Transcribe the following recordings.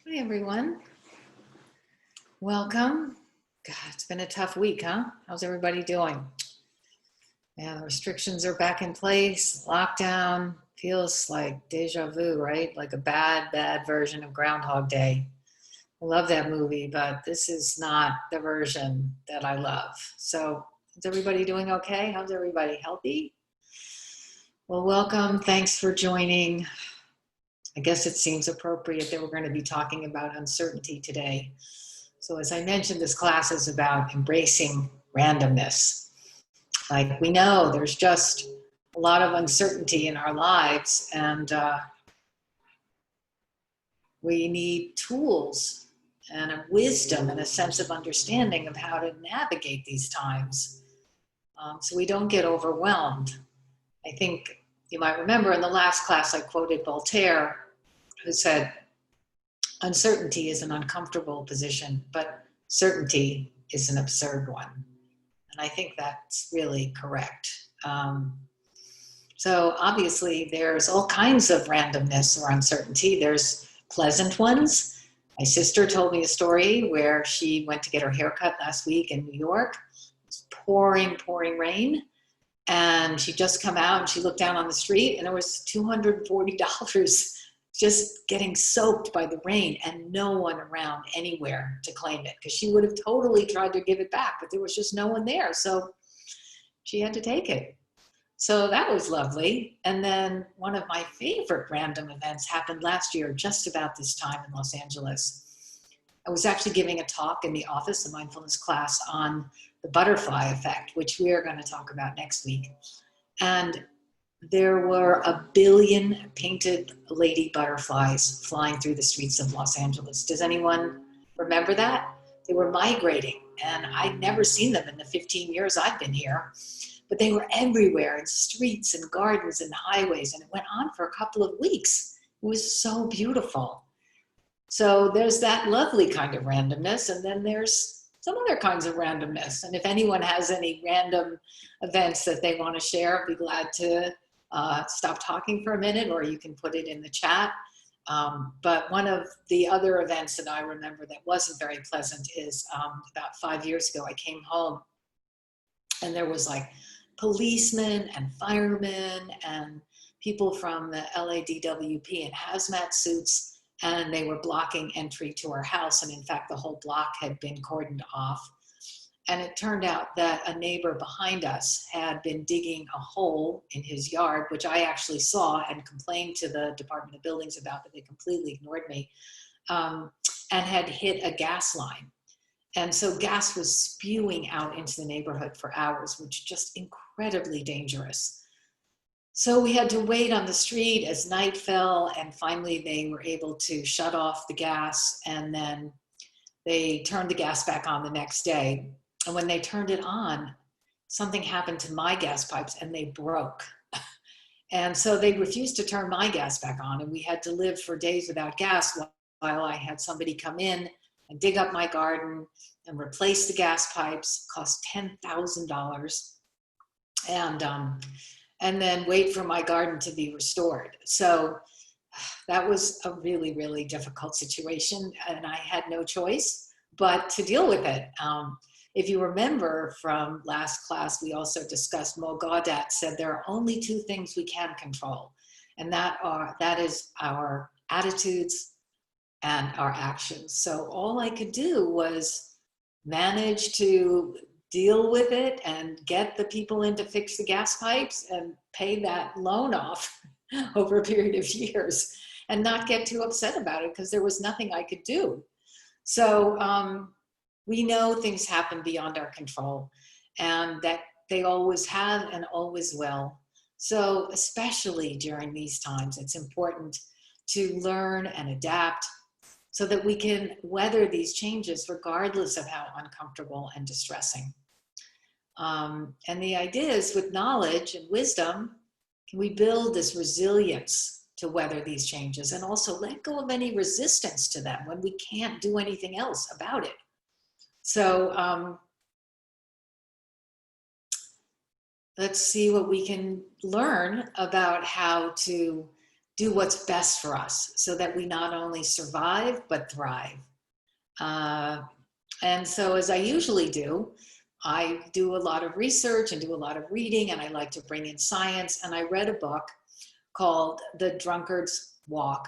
Hi, everyone. Welcome. God, it's been a tough week, huh? How's everybody doing? Yeah, the restrictions are back in place. Lockdown feels like deja vu, right? Like a bad version of Groundhog Day. I love that movie, but this is not the version that I love. So, is everybody doing okay? How's everybody? Healthy? Well, welcome. Thanks for joining. I guess it seems appropriate that we're going to be talking about uncertainty today. So as I mentioned, this class is about embracing randomness. Like we know there's just a lot of uncertainty in our lives, and we need tools and a wisdom and a sense of understanding of how to navigate these times, so we don't get overwhelmed. I think you might remember in the last class I quoted Voltaire, who said, uncertainty is an uncomfortable position, but certainty is an absurd one. And I think that's really correct. So obviously there's all kinds of randomness or uncertainty. There's pleasant ones. My sister told me a story where she went to get her haircut last week in New York. It was pouring rain. And she'd just come out and she looked down on the street and there was $240 just getting soaked by the rain and no one around anywhere to claim it, because she would have totally tried to give it back, but there was just no one there. So she had to take it. So that was lovely. And then one of my favorite random events happened last year, just about this time in Los Angeles. I was actually giving a talk in the office, a mindfulness class, on the butterfly effect, which we are going to talk about next week. And there were 1 billion painted lady butterflies flying through the streets of Los Angeles. Does anyone remember that? They were migrating, and I'd never seen them in the 15 years I've been here, but they were everywhere in streets and gardens and highways, and it went on for a couple of weeks. It was so beautiful. So there's that lovely kind of randomness, and then there's some other kinds of randomness. And if anyone has any random events that they want to share, I'd be glad to stop talking for a minute, or you can put it in the chat. But one of the other events that I remember that wasn't very pleasant is about 5 years ago, I came home and there was like policemen and firemen and people from the LADWP in hazmat suits, and they were blocking entry to our house. And in fact, the whole block had been cordoned off. And it turned out that a neighbor behind us had been digging a hole in his yard, which I actually saw and complained to the Department of Buildings about, but they completely ignored me, and had hit a gas line. And so gas was spewing out into the neighborhood for hours, which is just incredibly dangerous. So we had to wait on the street as night fell, and finally they were able to shut off the gas, and then they turned the gas back on the next day. And when they turned it on, something happened to my gas pipes and they broke. And so they refused to turn my gas back on, and we had to live for days without gas while I had somebody come in and dig up my garden and replace the gas pipes. It cost $10,000. And then wait for my garden to be restored. So that was a really difficult situation, and I had no choice but to deal with it. If you remember from last class, we also discussed Mo Gaudat said there are only 2 things we can control, and that is our attitudes and our actions. So all I could do was manage to deal with it and get the people in to fix the gas pipes and pay that loan off over a period of years, and not get too upset about it because there was nothing I could do. So we know things happen beyond our control, and that they always have and always will. So especially during these times, it's important to learn and adapt so that we can weather these changes regardless of how uncomfortable and distressing. And the idea is, with knowledge and wisdom, can we build this resilience to weather these changes and also let go of any resistance to them when we can't do anything else about it. So let's see what we can learn about how to do what's best for us so that we not only survive, but thrive. And so as I usually do, I do a lot of research and do a lot of reading, and I like to bring in science. And I read a book called The Drunkard's Walk,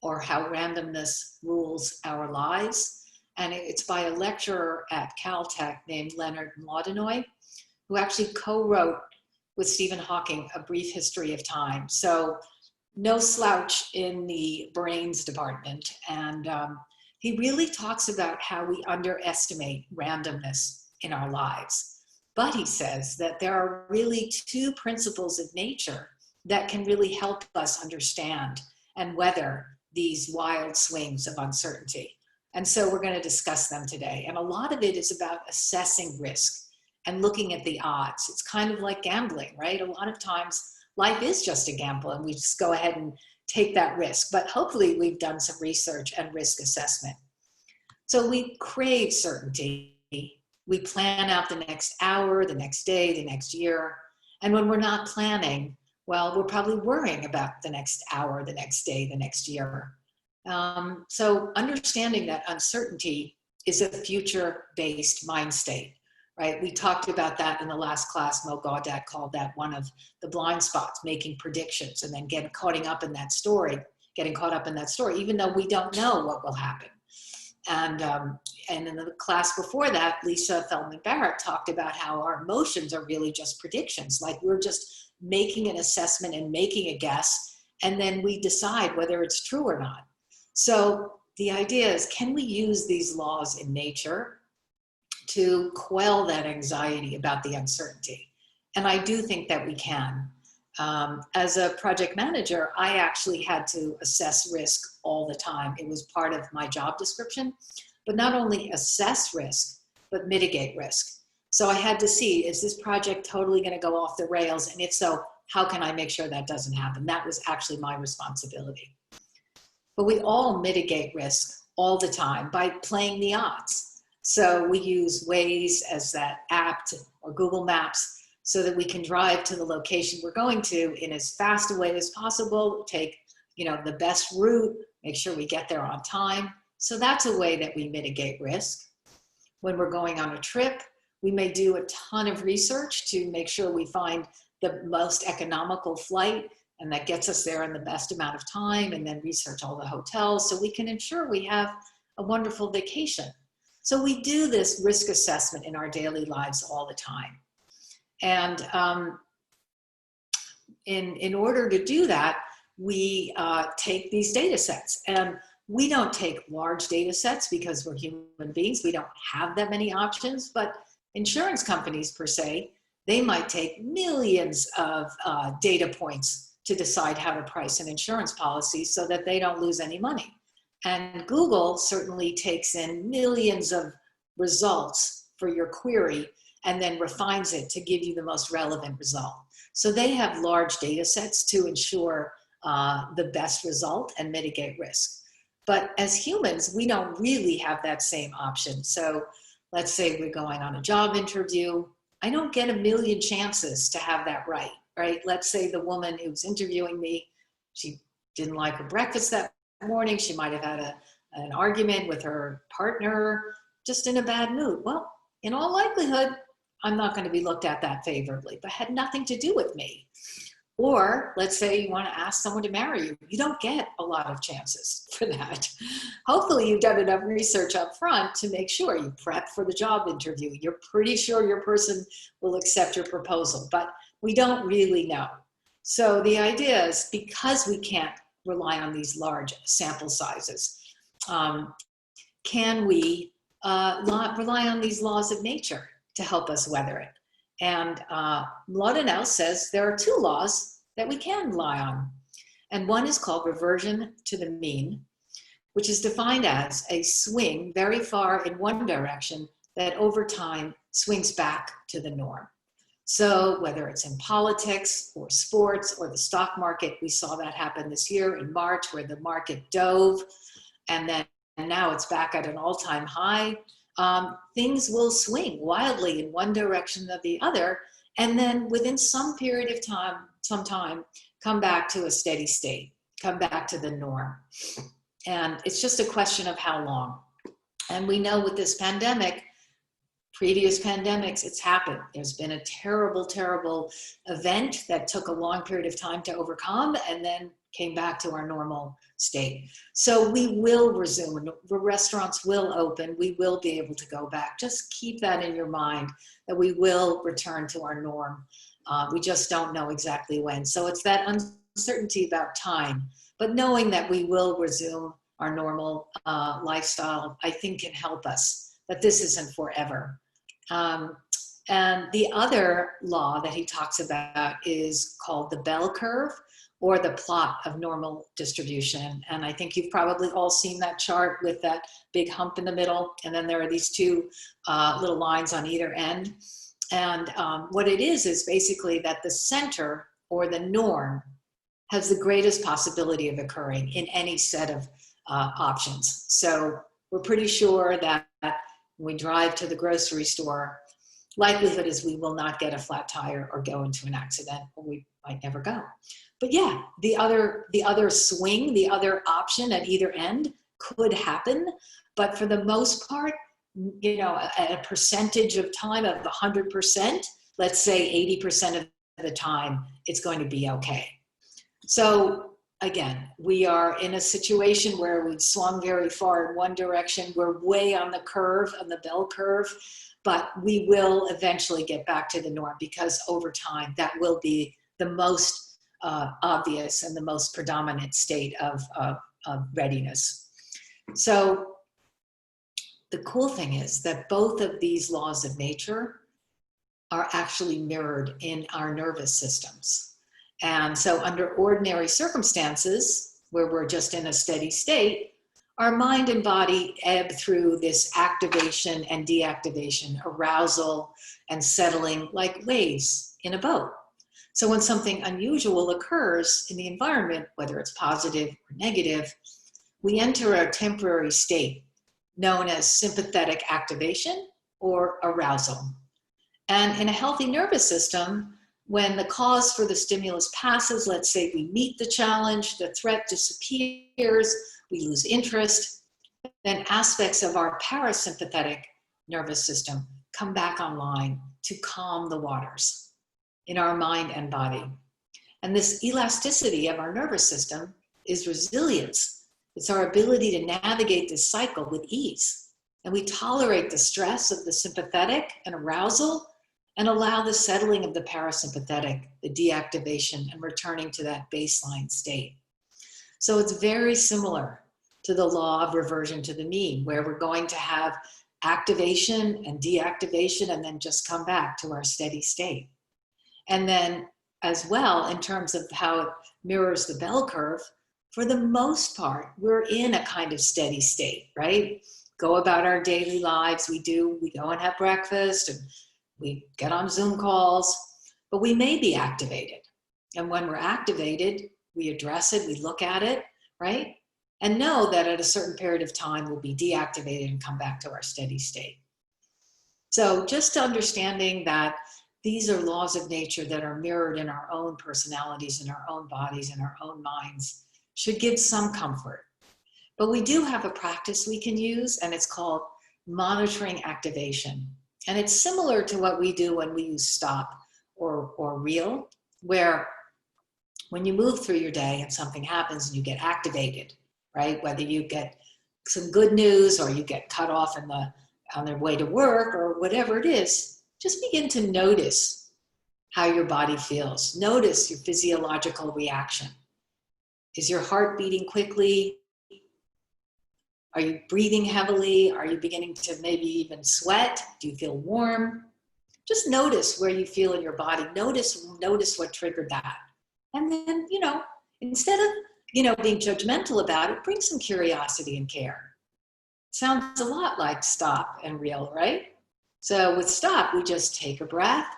or How Randomness Rules Our Lives. And it's by a lecturer at CalTech named Leonard Mlodinow, who actually co-wrote with Stephen Hawking A Brief History of Time. So no slouch in the brains department. And he really talks about how we underestimate randomness in our lives. But he says that there are really two principles of nature that can really help us understand and weather these wild swings of uncertainty. And so we're going to discuss them today. And a lot of it is about assessing risk and looking at the odds. It's kind of like gambling, right? A lot of times life is just a gamble and we just go ahead and take that risk. But hopefully we've done some research and risk assessment. So we crave certainty. We plan out the next hour, the next day, the next year. And when we're not planning, well, we're probably worrying about the next hour, the next day, the next year. So understanding that uncertainty is a future-based mind state, right? We talked about that in the last class. Mo Gaudat called that one of the blind spots, making predictions and then getting caught up in that story, even though we don't know what will happen. And in the class before that, Lisa Feldman-Barrett talked about how our emotions are really just predictions. Like we're just making an assessment and making a guess, and then we decide whether it's true or not. So the idea is, can we use these laws in nature to quell that anxiety about the uncertainty? And I do think that we can. As a project manager, I actually had to assess risk all the time. It was part of my job description, but not only assess risk, but mitigate risk. So I had to see, is this project totally going to go off the rails? And if so, how can I make sure that doesn't happen? That was actually my responsibility. But we all mitigate risk all the time by playing the odds. So we use Waze as that app or Google Maps so that we can drive to the location we're going to in as fast a way as possible, take the best route, make sure we get there on time. So that's a way that we mitigate risk. When we're going on a trip, we may do a ton of research to make sure we find the most economical flight, and that gets us there in the best amount of time, and then research all the hotels so we can ensure we have a wonderful vacation. So we do this risk assessment in our daily lives all the time. And in order to do that, we take these data sets. And we don't take large data sets because we're human beings. We don't have that many options. But insurance companies, per se, they might take millions of data points to decide how to price an insurance policy so that they don't lose any money. And Google certainly takes in millions of results for your query and then refines it to give you the most relevant result. So they have large data sets to ensure the best result and mitigate risk. But as humans, we don't really have that same option. So let's say we're going on a job interview. I don't get a million chances to have that right? Let's say the woman who's interviewing me, she didn't like her breakfast that morning. She might have had an argument with her partner, just in a bad mood. Well, in all likelihood, I'm not going to be looked at that favorably, but had nothing to do with me. Or let's say you want to ask someone to marry you. You don't get a lot of chances for that. Hopefully you've done enough research up front to make sure you prep for the job interview. You're pretty sure your person will accept your proposal, but we don't really know. So the idea is, because we can't rely on these large sample sizes, can we rely on these laws of nature to help us weather it? And Mlodinow says there are two laws that we can rely on. And one is called reversion to the mean, which is defined as a swing very far in one direction that over time swings back to the norm. So whether it's in politics or sports or the stock market, we saw that happen this year in March, where the market dove, and now it's back at an all-time high. Things will swing wildly in one direction or the other, and then within some period of time, come back to a steady state, come back to the norm. And it's just a question of how long. And we know with this pandemic, previous pandemics, it's happened. There's been a terrible, terrible event that took a long period of time to overcome and then came back to our normal state. So we will resume. The restaurants will open. We will be able to go back. Just keep that in your mind, that we will return to our norm. We just don't know exactly when. So it's that uncertainty about time, but knowing that we will resume our normal lifestyle, I think can help us, that this isn't forever. And the other law that he talks about is called the bell curve, or the plot of normal distribution. And I think you've probably all seen that chart with that big hump in the middle. And then there are these two little lines on either end. And what it is basically that the center, or the norm, has the greatest possibility of occurring in any set of options. So we're pretty sure that when we drive to the grocery store, likelihood is we will not get a flat tire or go into an accident, or we might never go. But yeah, the other swing, the other option at either end could happen. But for the most part, you know, at a percentage of time of 100%, let's say 80% of the time, it's going to be okay. So again, we are in a situation where we've swung very far in one direction. We're way on the curve, on the bell curve, but we will eventually get back to the norm, because over time, that will be the most obvious and the most predominant state of readiness. So the cool thing is that both of these laws of nature are actually mirrored in our nervous systems. And so under ordinary circumstances, where we're just in a steady state, our mind and body ebb through this activation and deactivation, arousal and settling, like waves in a boat. So when something unusual occurs in the environment, whether it's positive or negative, we enter a temporary state known as sympathetic activation or arousal. And in a healthy nervous system, when the cause for the stimulus passes, let's say we meet the challenge, the threat disappears, we lose interest, then aspects of our parasympathetic nervous system come back online to calm the waters in our mind and body. And this elasticity of our nervous system is resilience. It's our ability to navigate this cycle with ease. And we tolerate the stress of the sympathetic and arousal, and allow the settling of the parasympathetic, the deactivation, and returning to that baseline state. So it's very similar to the law of reversion to the mean, where we're going to have activation and deactivation and then just come back to our steady state. And then as well, in terms of how it mirrors the bell curve, for the most part, we're in a kind of steady state, right? Go about our daily lives. We go and have breakfast, and we get on Zoom calls, but we may be activated. And when we're activated, we address it, we look at it, right? And know that at a certain period of time, we'll be deactivated and come back to our steady state. So just understanding that these are laws of nature that are mirrored in our own personalities, in our own bodies, in our own minds, should give some comfort. But we do have a practice we can use, and it's called monitoring activation. And it's similar to what we do when we use stop or reel, where when you move through your day and something happens and you get activated, right? Whether you get some good news or you get cut off on their way to work or whatever it is, just begin to notice how your body feels. Notice your physiological reaction. Is your heart beating quickly? Are you breathing heavily? Are you beginning to maybe even sweat? Do you feel warm? Just notice where you feel in your body. Notice what triggered that. And then, instead of, being judgmental about it, bring some curiosity and care. Sounds a lot like stop and reel, right? So with stop, we just take a breath.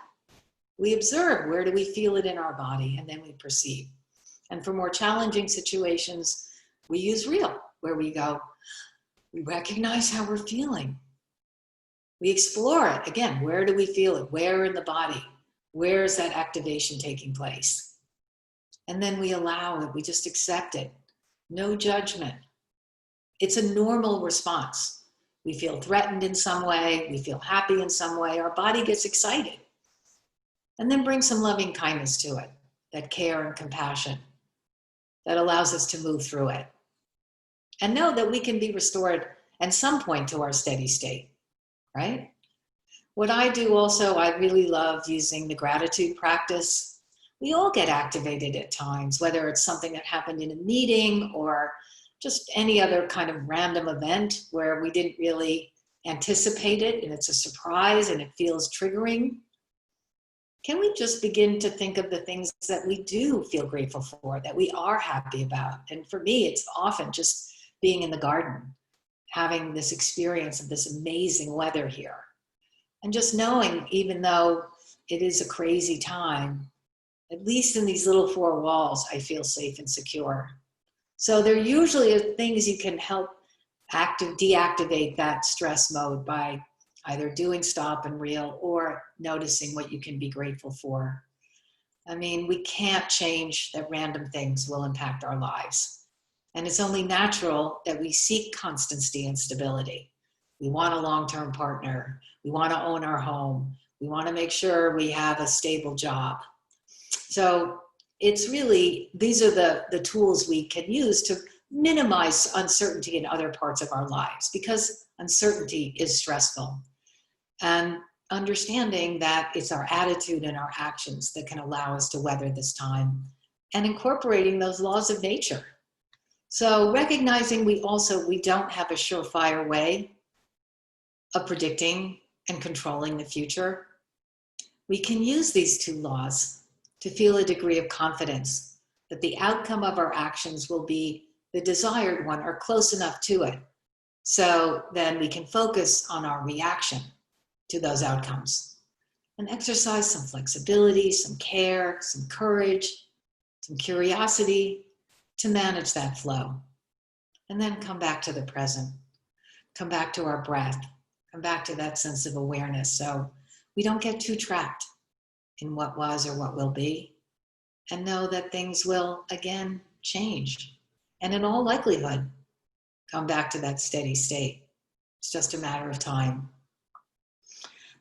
We observe, where do we feel it in our body? And then we perceive. And for more challenging situations, we use reel, where we go, we recognize how we're feeling. We explore it. Again, where do we feel it? Where in the body? Where is that activation taking place? And then we allow it, we just accept it. No judgment. It's a normal response. We feel threatened in some way, we feel happy in some way, our body gets excited. And then bring some loving kindness to it, that care and compassion that allows us to move through it. And know that we can be restored at some point to our steady state, right? What I do also, I really love using the gratitude practice. We all get activated at times, whether it's something that happened in a meeting or just any other kind of random event where we didn't really anticipate it and it's a surprise and it feels triggering. Can we just begin to think of the things that we do feel grateful for, that we are happy about? And for me, it's often just being in the garden, having this experience of this amazing weather here. And just knowing, even though it is a crazy time, at least in these little four walls, I feel safe and secure. So there usually are things you can help deactivate that stress mode by either doing stop and reel or noticing what you can be grateful for. I mean, we can't change that random things will impact our lives. And it's only natural that we seek constancy and stability. We want a long-term partner. We want to own our home. We want to make sure we have a stable job. So it's really, these are the tools we can use to minimize uncertainty in other parts of our lives, because uncertainty is stressful. And understanding that it's our attitude and our actions that can allow us to weather this time, and incorporating those laws of nature. So recognizing we don't have a surefire way of predicting and controlling the future. We can use these two laws to feel a degree of confidence that the outcome of our actions will be the desired one or close enough to it. So then we can focus on our reaction to those outcomes and exercise some flexibility, some care, some courage, some curiosity to manage that flow. And then come back to the present, come back to our breath, come back to that sense of awareness so we don't get too trapped in what was or what will be, and know that things will again change. And in all likelihood, come back to that steady state. It's just a matter of time.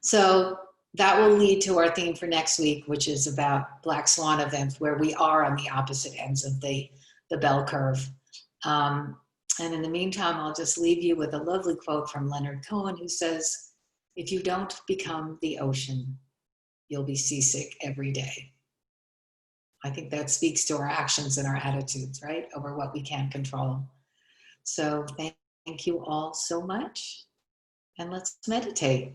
So that will lead to our theme for next week, which is about Black Swan events, where we are on the opposite ends of the bell curve. And in the meantime, I'll just leave you with a lovely quote from Leonard Cohen, who says, "If you don't become the ocean, you'll be seasick every day." I think that speaks to our actions and our attitudes, right, over what we can control. So thank you all so much, and let's meditate.